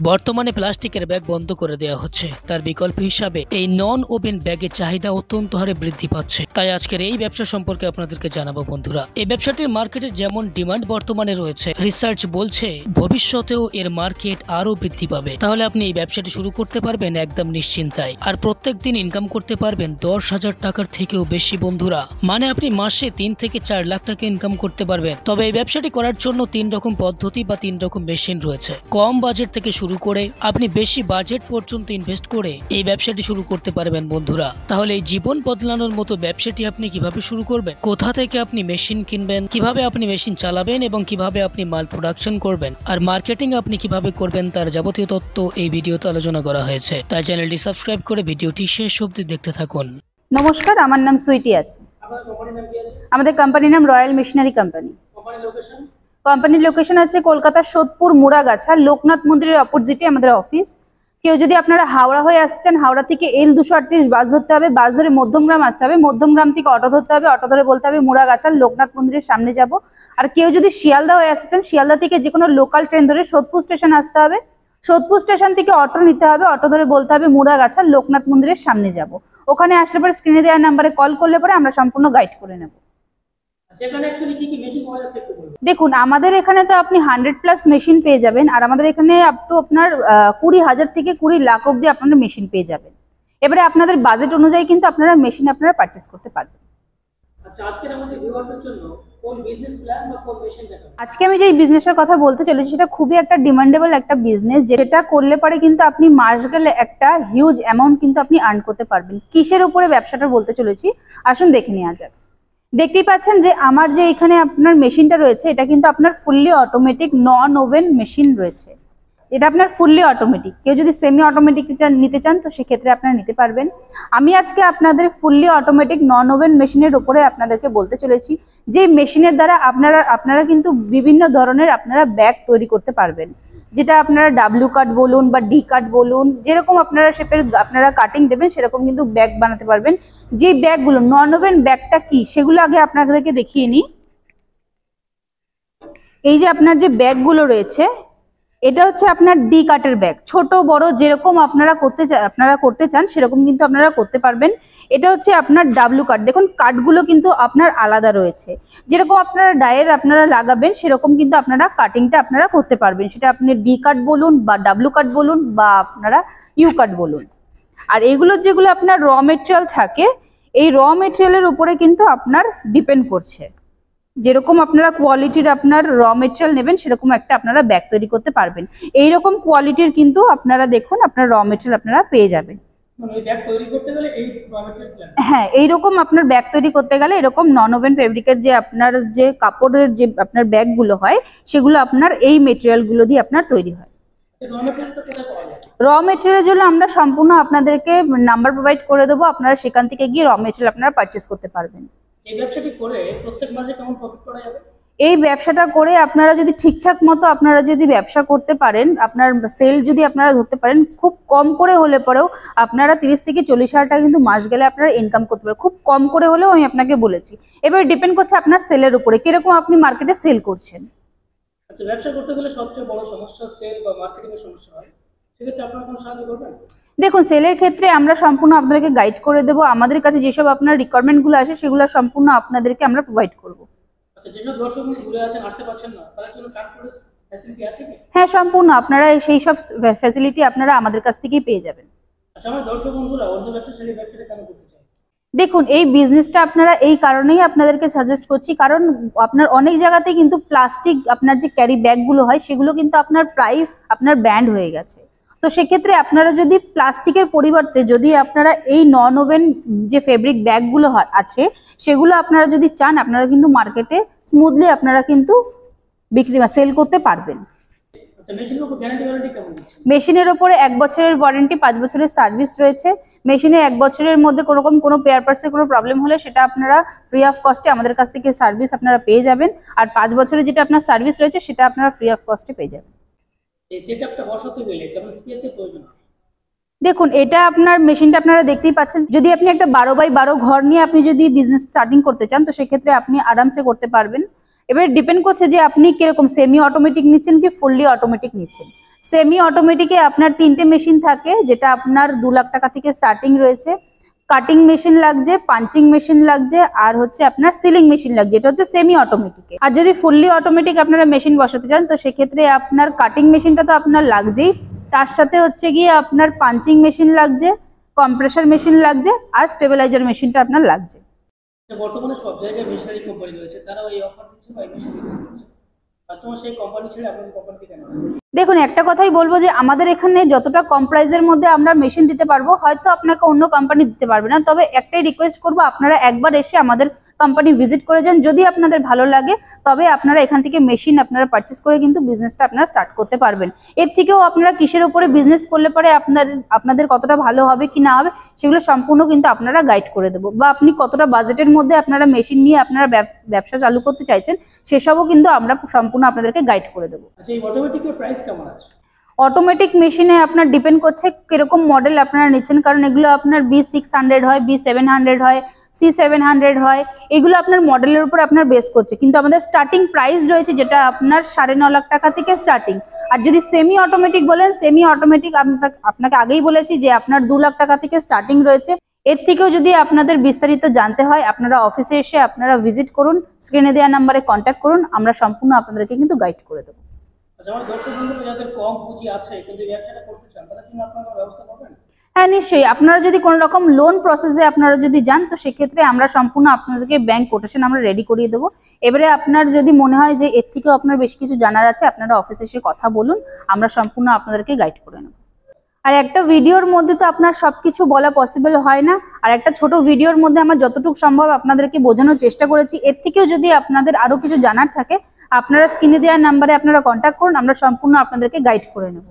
বর্তমানে প্লাস্টিকের ব্যাগ বন্ধ করে দেওয়া হচ্ছে, তার বিকল্প হিসাবে এই নন ওভেন ব্যাগের চাহিদা অত্যন্ত হারে বৃদ্ধি পাচ্ছে। তাই আজকের এই ব্যবসা সম্পর্কে আপনাদেরকে জানাবো বন্ধুরা। এই ব্যবসাটির মার্কেটে যেমন ডিমান্ড বর্তমানে রয়েছে, রিসার্চ বলছে ভবিষ্যতেও এর মার্কেট আরো বৃদ্ধি পাবে। তাহলে আপনি এই ব্যবসাটি শুরু করতে পারবেন একদম নিশ্চিন্তায়, আর প্রত্যেক দিন ইনকাম করতে পারবেন 10,000 টাকার থেকেও বেশি বন্ধুরা। মানে আপনি মাসে 3 থেকে 4 লাখ টাকা ইনকাম করতে পারবেন। তবে এই ব্যবসাটি করার জন্য 3 রকম পদ্ধতি বা 3 রকম মেশিন রয়েছে। কম বাজেট থেকে শুরু করে আপনি বেশি বাজেট পর্যন্ত ইনভেস্ট করে এই ব্যবসাটি শুরু করতে পারবেন বন্ধুরা। তাহলে এই জীবন বদলানোর মতো ব্যবসাটি আপনি কিভাবে শুরু করবেন, কোথা থেকে আপনি মেশিন কিনবেন, কিভাবে আপনি মেশিন চালাবেন এবং কিভাবে আপনি মাল প্রোডাকশন করবেন, আর মার্কেটিং আপনি কিভাবে করবেন, তার যাবতীয় তথ্য এই ভিডিওতে আলোচনা করা হয়েছে। তাই চ্যানেলটি সাবস্ক্রাইব করে ভিডিওটি শেষ অবধি দেখতে থাকুন। নমস্কার, আমার নাম সুইটি আছে। আমাদের কোম্পানির নাম রয়্যাল মেশিনারি কোম্পানি। কোম্পানির লোকেশন আছে কলকাতার সোদপুর মুড়াগাছা লোকনাথ মন্দিরের অপোজিটে আমাদের অফিস। কেউ যদি আপনারা হাওড়া হয়ে আসছেন, হাওড়া থেকে L238 বাস ধরতে হবে, বাস ধরে মধ্যমগ্রাম আসতে হবে, মধ্যমগ্রাম থেকে অটো ধরতে হবে, অটো ধরে বলতে হবে মুড়াগাছার লোকনাথ মন্দিরের সামনে যাব। আর কেউ যদি শিয়ালদা হয়ে আসছেন, শিয়ালদা থেকে যে কোনো লোকাল ট্রেন ধরে সোদপুর স্টেশন আসতে হবে, সোদপুর স্টেশন থেকে অটো নিতে হবে, অটো ধরে বলতে হবে মুড়াগাছার লোকনাথ মন্দিরের সামনে যাব। ওখানে আসলে পরে স্ক্রিনে দেওয়া নাম্বারে কল করলে পরে আমরা সম্পূর্ণ গাইড করে নেব। দেখুন, আমাদের এখানে তো আপনি 100+ মেশিন পেয়ে যাবেন, আর আমাদের এখানে আপ টু আপনার 20,000 থেকে 20 লাখ অব্দি আপনারা মেশিন পেয়ে যাবেন। এবারে আপনাদের বাজেট অনুযায়ী কিন্তু আপনারা মেশিন আপনারা পারচেজ করতে পারবেন। আজকে আমি যে বিজনেসের কথা বলতে চলেছি সেটা খুবই একটা ডিমান্ডেবল একটা বিজনেস, যেটা করলে পরে কিন্তু আপনি মাস গেলে একটা হিউজ অ্যামাউন্ট কিন্তু আপনি আর্ন করতে পারবেন। কিসের উপরে ব্যবসাটা বলতে চলেছি আসুন দেখে নেওয়া যাক। দেখতেই পাচ্ছেন যে আমার যে এখানে আপনার মেশিনটা রয়েছে, এটা কিন্তু আপনার fully automatic non woven machine রয়েছে। এটা আপনার ফুললি অটোমেটিক। কেউ যদি সেমি অটোমেটিক নিতে চান তো সেক্ষেত্রে আপনারা নিতে পারবেন। আমি আজকে আপনাদের ফুললি অটোমেটিক নন ওভেন মেশিনের উপরে আপনাদেরকে বলতে চলেছি, যে মেশিনের দ্বারা আপনারা কিন্তু বিভিন্ন ধরনের আপনারা ব্যাগ তৈরি করতে পারবেন। যেটা আপনারা ডাব্লিউ কাট বলুন বা ডি কাট বলুন, যেরকম আপনারা শেপের আপনারা কাটিং দেবেন সেরকম কিন্তু ব্যাগ বানাতে পারবেন। যে ব্যাগগুলো নন ওভেন ব্যাগটা কি সেগুলো আগে আপনাদেরকে দেখিয়ে নিই। এই যে আপনার যে ব্যাগগুলো রয়েছে, এটা হচ্ছে আপনার ডি কাটের ব্যাগ। ছোট বড় যেরকম আপনারা করতে চান সেরকম কিন্তু আপনারা করতে পারবেন। এটা হচ্ছে আপনার ডাব্লিউ কাট। দেখুন কাটগুলো কিন্তু আপনার আলাদা রয়েছে। যেরকম আপনারা ডায়ের আপনারা লাগাবেন সেরকম কিন্তু আপনারা কাটিংটা আপনারা করতে পারবেন। সেটা আপনি ডি কাট বলুন বা ডাব্লিউ কাট বলুন বা আপনারা ইউ কাট বলুন। আর এগুলো যেগুলো আপনার র মেটেরিয়াল থাকে, এই র মেটেরিয়ালের উপরে কিন্তু আপনার ডিপেন্ড করছে। যেরকম আপনারা কোয়ালিটির আপনার র মেটেরিয়াল নেবেন সেরকম একটা আপনারা ব্যাগ তৈরি করতে পারবেন। এইরকম কোয়ালিটির কিন্তু আপনারা দেখুন আপনার র মেটেরিয়াল আপনারা পেয়ে যাবেন। হ্যাঁ, এইরকম আপনার ব্যাগ তৈরি করতে গেলে এরকম নন ওভেন ফেব্রিকের যে আপনার যে কাপড়ের যে আপনার ব্যাগগুলো হয় সেগুলো আপনার এই মেটেরিয়ালগুলো দিয়ে আপনার তৈরি হয়। র মেটেরিয়ালের জন্য আমরা সম্পূর্ণ আপনাদেরকে নাম্বার প্রোভাইড করে দেবো, আপনারা সেখান থেকে গিয়ে র মেটেরিয়াল আপনারা পারচেস করতে পারবেন। এই ব্যবসাটি করে প্রত্যেক মাসে কেমন প্রফিট করা যাবে? এই ব্যবসাটা করে আপনারা যদি ঠিকঠাক মতো আপনারা যদি ব্যবসা করতে পারেন, আপনার সেল যদি আপনারা ধরতে পারেন, খুব কম করে হলে পরেও আপনারা 30 থেকে 40 হাজার টাকা কিন্তু মাস গেলে আপনারা ইনকাম করতে পারেন। খুব কম করে হলেও আমি আপনাকে বলেছি। এবার ডিপেন্ড করছে আপনার সেলের উপরে, কিরকম আপনি মার্কেটে সেল করছেন। আচ্ছা, ব্যবসা করতে গেলে সবচেয়ে বড় সমস্যা সেল বা মার্কেটিং এর সমস্যা হয়, সেক্ষেত্রে আপনারা কোনো সাহায্য করবেন? দেখুন, সেলের ক্ষেত্রে আমরা সম্পূর্ণ আপনাদেরকে গাইড করে দেবো। আমাদের কাছে যেসব আপনার রিকোয়ারমেন্টগুলো আসে সেগুলো সম্পূর্ণ আপনাদেরকে আমরা প্রোভাইড করব। আচ্ছা, যেসব দর্শক দূরে আছেন, আসতে পারছেন না, তাদের জন্য ট্রান্সপোর্ট ফ্যাসিলিটি আছে কি? হ্যাঁ, সম্পূর্ণ আপনারা সেই সব ফ্যাসিলিটি আপনারা আমাদের কাছ থেকেই পেয়ে যাবেন। আচ্ছা, আমার দর্শক বন্ধুরা অন্য ব্যবসা ছেড়ে ব্যবসাটা কেন করতে চায়? দেখুন, এই বিজনেসটা আপনারা এই কারণেই আপনাদেরকে সাজেস্ট করছি, কারণ আপনার অনেক জায়গাতে কিন্তু প্লাস্টিক আপনার যে ক্যারি ব্যাগগুলো হয় সেগুলো কিন্তু আপনার প্রায় আপনার ব্যান্ড হয়ে গেছে। তো সেক্ষেত্রে আপনারা যদি প্লাস্টিকের পরিবর্তে যদি আপনারা এই নন ওভেন যে ফেব্রিক ব্যাগগুলো আছে সেগুলো আপনারা যদি চান, আপনারা কিন্তু মার্কেটে স্মুথলি আপনারা কিন্তু সেল করতে পারবেন। মেশিনের উপরে 1 বছরের ওয়ারেন্টি, 5 বছরের সার্ভিস রয়েছে। মেশিনে 1 বছরের মধ্যে কোনো পেয়ার পার্টসের কোনো প্রবলেম হলে সেটা আপনারা ফ্রি অফ কস্টে আমাদের কাছ থেকে সার্ভিস আপনারা পেয়ে যাবেন। আর 5 বছরের যেটা আপনার সার্ভিস রয়েছে সেটা আপনারা ফ্রি অফ কস্টে পেয়ে যাবেন। এই সেটআপটা বসাতে গেলে কেমন স্পেসের প্রয়োজন? দেখুন, এটা আপনার মেশিনটা আপনারা দেখতেই পাচ্ছেন। যদি আপনি একটা 12x12 ঘর নিয়ে আপনি যদি বিজনেস স্টার্টিং করতে চান তো সেক্ষেত্রে আপনি আরামসে করতে পারবেন। এবার ডিপেন্ড করছে যে আপনি কিরকম সেমি অটোমেটিক নিচ্ছেন কি ফুললি অটোমেটিক নিচ্ছেন। সেমি অটোমেটিকে আপনার 3টে মেশিন থাকে, যেটা আপনার 2 লাখ টাকা থেকে স্টার্টিং রয়েছে। কাটিং মেশিন লাগছে, পাঞ্চিং মেশিন লাগছে, আর হচ্ছে আপনার সিলিং মেশিন লাগছে, এটা হচ্ছে সেমি অটোমেটিকে। আর যদি ফুললি অটোমেটিক আপনারা মেশিন বসাতে চান তো সেক্ষেত্রে আপনার কাটিং মেশিনটা তো আপনার লাগছেই, তার সাথে হচ্ছে গিয়ে আপনার পাঞ্চিং মেশিন লাগছে, কম্প্রেসার মেশিন লাগছে, আর স্টেবিলাইজার মেশিনটা আপনার লাগছে। বর্তমানে সব জায়গায় মেশিনারি কোম্পানি রয়েছে, তারাও এই অফার দিচ্ছে বা এই মেশিন দিচ্ছে, কাস্টমার সেই কোম্পানি ছেড়ে আপনাদের কোম্পানিতে কেন আসে? দেখুন, একটা কথাই বলবো যে আমাদের এখানে যতটা কম প্রাইসের মধ্যে আমরা মেশিন দিতে পারবো, হয়তো আপনাকে অন্য কোম্পানি দিতে পারবে না, তবে একটাই রিকোয়েস্ট করবো, আপনারা একবার এসে আমাদের কোম্পানি ভিজিট করে যান। যদি আপনাদের ভালো লাগে তবে আপনারা এখান থেকে মেশিন আপনারা পারচেস করে কিন্তু বিজনেসটা আপনারা স্টার্ট করতে পারবেন। এর থেকেও আপনারা কিসের উপরে বিজনেস করলে পরে আপনাদের কতটা ভালো হবে কি না হবে সেগুলো সম্পূর্ণ কিন্তু আপনারা গাইড করে দেবো, বা আপনি কতটা বাজেটের মধ্যে আপনারা মেশিন নিয়ে আপনারা ব্যবসা চালু করতে চাইছেন সেসবও কিন্তু আমরা সম্পূর্ণ আপনাদেরকে গাইড করে দেবো। আচ্ছা, এই অটোমেটিকের প্রাইস কেমন আছে? অটোমেটিক মেশিনে আপনার ডিপেন্ড করছে কিরকম মডেল আপনারা নিচ্ছেন, কারণ এগুলো আপনার B600 হয়, B700 হয়, C700 হয়, এগুলো আপনার মডেলের উপর আপনার বেস করছে। কিন্তু আমাদের স্টার্টিং প্রাইস রয়েছে যেটা আপনার 9.5 লাখ টাকা থেকে স্টার্টিং। আর যদি সেমি অটোমেটিক বলেন, সেমি অটোমেটিক আপনাকে আগেই বলেছি যে আপনার 2 লাখ টাকা থেকে স্টার্টিং রয়েছে। এর থেকেও যদি আপনাদের বিস্তারিত জানতে হয় আপনারা অফিসে এসে আপনারা ভিজিট করুন, স্ক্রিনে দেওয়া নাম্বারে কন্ট্যাক্ট করুন, আমরা সম্পূর্ণ আপনাদেরকে কিন্তু গাইড করে দেবো। আচ্ছা, আমার দর্শক বন্ধুরা যাদের কম পুঁজি আছে কিন্তু ব্যবসাটা করতে চান, তাদের জন্য আপনারা ব্যবস্থা করবেন? হ্যাঁ, নিশ্চয়ই। আপনারা যদি কোনো রকম লোন প্রসেসে আপনারা যদি যান তো সেক্ষেত্রে আমরা সম্পূর্ণ আপনাদেরকে ব্যাংক কোটেশন আমরা রেডি করিয়ে দেবো। এবারে আপনার যদি মনে হয় যে এর থেকেও আপনার বেশ কিছু জানার আছে, আপনারা অফিসে এসে কথা বলুন, আমরা সম্পূর্ণ আপনাদেরকে গাইড করে নেব। আর একটা ভিডিওর মধ্যে তো আপনার সবকিছু বলা পসিবল হয় না, আর একটা ছোট ভিডিওর মধ্যে আমার যতটুকু সম্ভব আপনাদেরকে বোঝানোর চেষ্টা করেছি। এর থেকেও যদি আপনাদের আরো কিছু জানার থাকে আপনারা স্ক্রিনে দেওয়া নাম্বারে আপনারা কন্ট্যাক্ট করুন, আমরা সম্পূর্ণ আপনাদেরকে গাইড করে নেব।